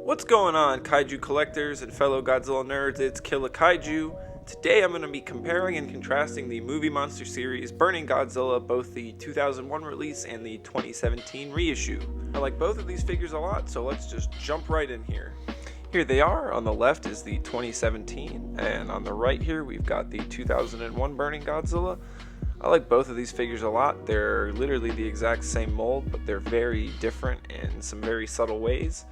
What's going on, kaiju collectors and fellow Godzilla nerds? It's Killa Kaiju. Today I'm going to be comparing and contrasting the movie monster series Burning Godzilla, both the 2001 release and the 2017 reissue. I like both of these figures a lot, so let's just jump right in here. Here they are. On the left is the 2017, and on the right here we've got the 2001 Burning Godzilla. I like both of these figures a lot. They're literally the exact same mold, but they're very different in some very subtle ways.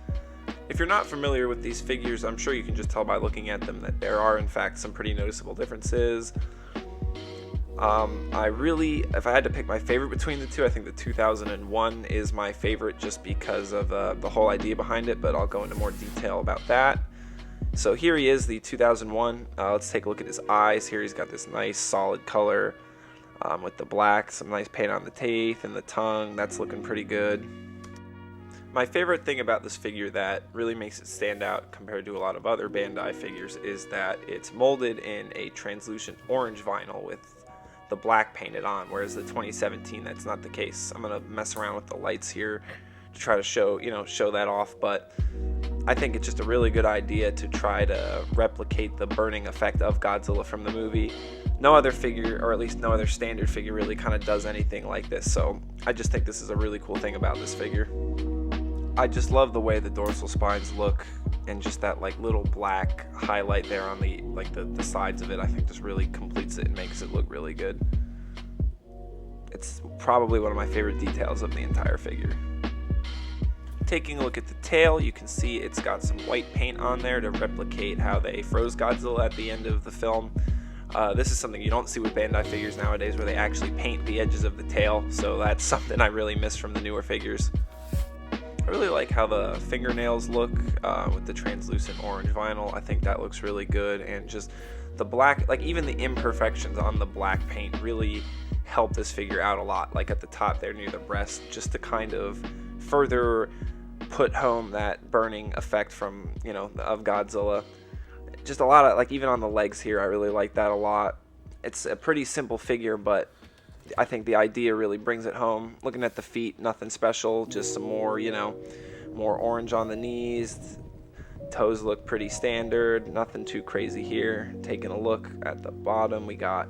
If you're not familiar with these figures, I'm sure you can just tell by looking at them that there are in fact some pretty noticeable differences. If I had to pick my favorite between the two, I think the 2001 is my favorite just because of the whole idea behind it, but I'll go into more detail about that. So here he is, the 2001. Let's take a look at his eyes. Here he's got this nice solid color with the black, some nice paint on the teeth and the tongue. That's looking pretty good. My favorite thing about this figure that really makes it stand out compared to a lot of other Bandai figures is that it's molded in a translucent orange vinyl with the black painted on, whereas the 2017, that's not the case. I'm going to mess around with the lights here to try to show that off, but I think it's just a really good idea to try to replicate the burning effect of Godzilla from the movie. No other figure, or at least no other standard figure, really kind of does anything like this, so I just think this is a really cool thing about this figure. I just love the way the dorsal spines look, and just that like little black highlight there on the sides of it, I think just really completes it and makes it look really good. It's probably one of my favorite details of the entire figure. Taking a look at the tail, you can see it's got some white paint on there to replicate how they froze Godzilla at the end of the film. This is something you don't see with Bandai figures nowadays, where they actually paint the edges of the tail, so that's something I really miss from the newer figures. I really like how the fingernails look with the translucent orange vinyl. I think that looks really good, and just the black, like even the imperfections on the black paint really help this figure out a lot, like at the top there near the breast, just to kind of further put home that burning effect from, of Godzilla. Just a lot of, like, even on the legs here, I really like that a lot. It's a pretty simple figure, but I think the idea really brings it home. Looking at the feet, nothing special, just some more, more orange on the knees. Toes look pretty standard, nothing too crazy here. Taking a look at the bottom, we got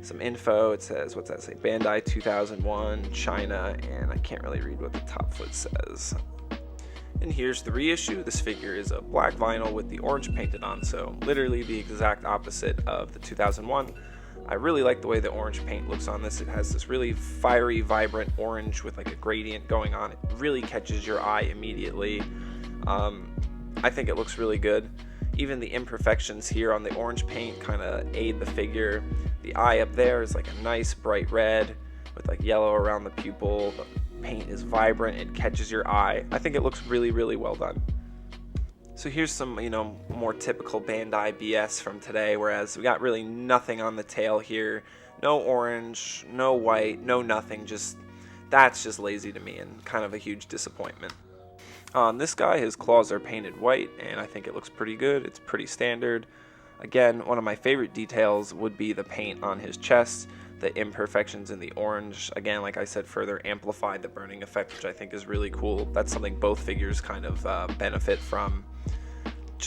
some info. It says, what's that say? Bandai 2001, China, and I can't really read what the top foot says. And here's the reissue. This figure is a black vinyl with the orange painted on, so literally the exact opposite of the 2001. I really like the way the orange paint looks on this. It has this really fiery, vibrant orange with like a gradient going on. It really catches your eye immediately. I think it looks really good. Even the imperfections here on the orange paint kind of aid the figure. The eye up there is like a nice bright red with like yellow around the pupil. The paint is vibrant. It catches your eye. I think it looks really, really well done. So here's some, more typical Bandai BS from today, whereas we got really nothing on the tail here. No orange, no white, no nothing. That's just lazy to me and kind of a huge disappointment. On this guy, his claws are painted white, and I think it looks pretty good. It's pretty standard. Again, one of my favorite details would be the paint on his chest. The imperfections in the orange, again, like I said, further amplify the burning effect, which I think is really cool. That's something both figures kind of benefit from.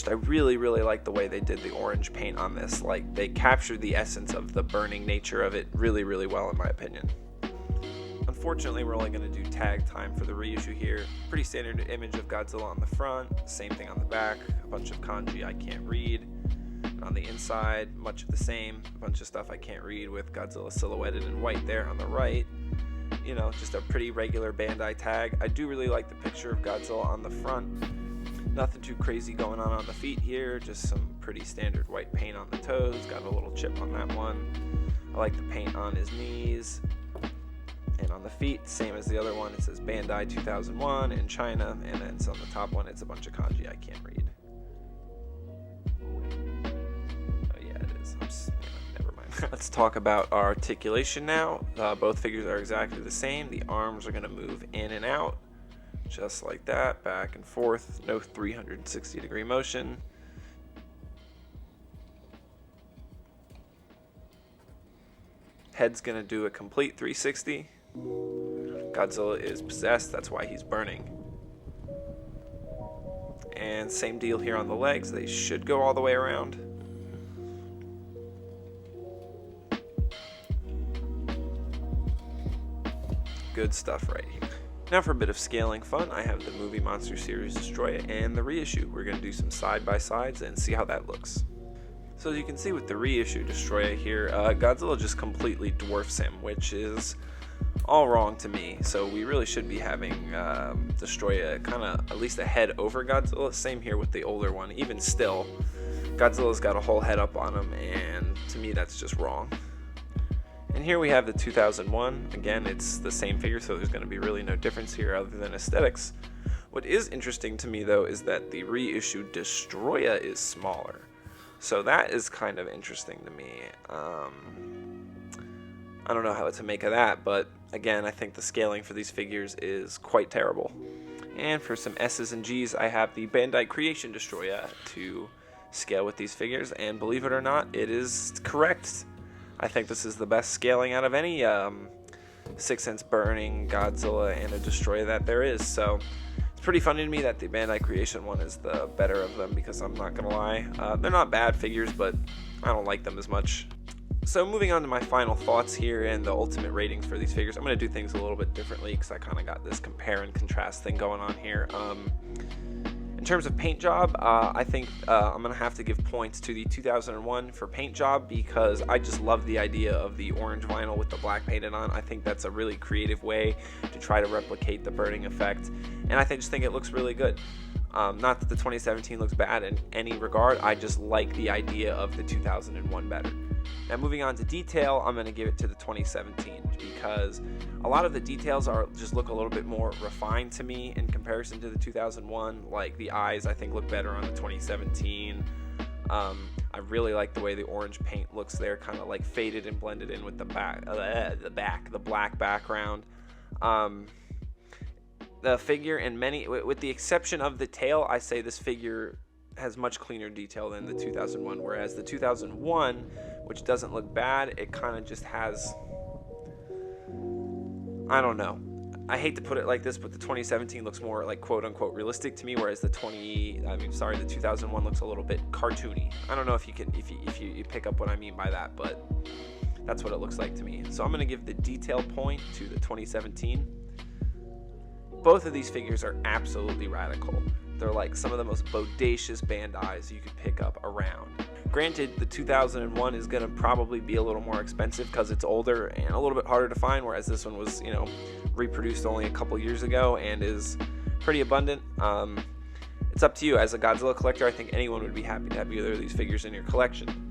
I really, really like the way they did the orange paint on this. Like, they captured the essence of the burning nature of it really, really well, in my opinion. Unfortunately, we're only going to do tag time for the reissue here. Pretty standard image of Godzilla on the front, same thing on the back, a bunch of kanji I can't read. And on the inside, much of the same, a bunch of stuff I can't read with Godzilla silhouetted in white there on the right. Just a pretty regular Bandai tag. I do really like the picture of Godzilla on the front. Nothing too crazy going on the feet here, just some pretty standard white paint on the toes. Got a little chip on that one. I like the paint on his knees. And on the feet, same as the other one, it says Bandai 2001 in China, and then on the top one, it's a bunch of kanji I can't read. Oh yeah, it is. Never mind. Let's talk about our articulation now. Both figures are exactly the same. The arms are going to move in and out, just like that, back and forth. No 360-degree motion. Head's going to do a complete 360. Godzilla is possessed, that's why he's burning. And And same deal here on the legs. They should go all the way around. Good stuff right here. Now for a bit of scaling fun, I have the Movie Monster Series Destroyah and the reissue. We're going to do some side-by-sides and see how that looks. So as you can see with the reissue Destroyah here, Godzilla just completely dwarfs him, which is all wrong to me. So we really should be having Destroyah kind of at least a head over Godzilla. Same here with the older one. Even still, Godzilla's got a whole head up on him, and to me that's just wrong. And here we have the 2001. Again, it's the same figure, so there's going to be really no difference here other than aesthetics. What is interesting to me, though, is that the reissued Destroyah is smaller. So that is kind of interesting to me. I don't know how to make of that, but again, I think the scaling for these figures is quite terrible. And for some S's and G's, I have the Bandai Creation Destroyah to scale with these figures, and believe it or not, it is correct. I think this is the best scaling out of any 6-inch burning Godzilla and a Destroyah that there is. So it's pretty funny to me that the Bandai Creation one is the better of them, because I'm not going to lie. They're not bad figures, but I don't like them as much. So moving on to my final thoughts here and the ultimate ratings for these figures. I'm going to do things a little bit differently because I kind of got this compare and contrast thing going on here. In terms of paint job, I think I'm going to have to give points to the 2001 for paint job, because I just love the idea of the orange vinyl with the black painted on. I think that's a really creative way to try to replicate the burning effect, and I just think it looks really good. Not that the 2017 looks bad in any regard, I just like the idea of the 2001 better. Now moving on to detail, I'm going to give it to the 2017 because a lot of the details just look a little bit more refined to me in comparison to the 2001. Like the eyes, I think, look better on the 2017. I really like the way the orange paint looks there, kind of like faded and blended in with the black background. The figure, and with the exception of the tail, I say this figure has much cleaner detail than the 2001, whereas the 2001, which doesn't look bad, it kind of just has, I don't know, I hate to put it like this, but the 2017 looks more like quote-unquote realistic to me, whereas the 2001 looks a little bit cartoony. I don't know if you pick up what I mean by that, but that's what it looks like to me. So I'm going to give the detail point to the 2017. Both of these figures are absolutely radical. They're like some of the most bodacious Bandais you could pick up around. Granted, the 2001 is going to probably be a little more expensive because it's older and a little bit harder to find, whereas this one was, reproduced only a couple years ago and is pretty abundant. It's up to you. As a Godzilla collector, I think anyone would be happy to have either of these figures in your collection.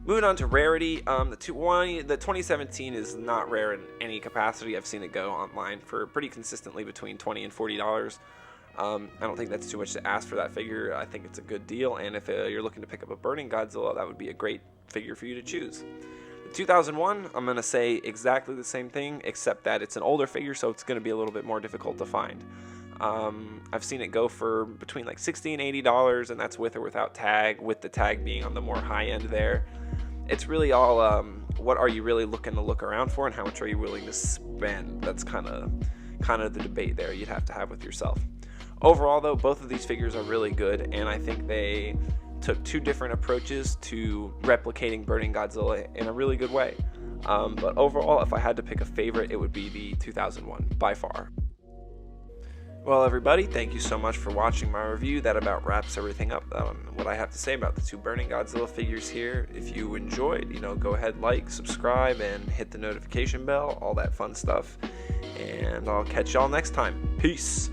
Moving on to rarity, the 2017 is not rare in any capacity. I've seen it go online for pretty consistently between $20 and $40. I don't think that's too much to ask for that figure. I think it's a good deal, and if you're looking to pick up a burning Godzilla, that would be a great figure for you to choose. The 2001, I'm going to say exactly the same thing, except that it's an older figure, so it's going to be a little bit more difficult to find. I've seen it go for between like $60 and $80, and that's with or without tag, with the tag being on the more high end there. It's really all what are you really looking to look around for, and how much are you willing to spend. That's kind of the debate there you'd have to have with yourself. Overall, though, both of these figures are really good, and I think they took two different approaches to replicating burning Godzilla in a really good way. But overall, if I had to pick a favorite, it would be the 2001 by far. Well, everybody, thank you so much for watching my review. That about wraps everything up on what I have to say about the two burning Godzilla figures here. If you enjoyed, go ahead, like, subscribe, and hit the notification bell, all that fun stuff. And I'll catch y'all next time. Peace!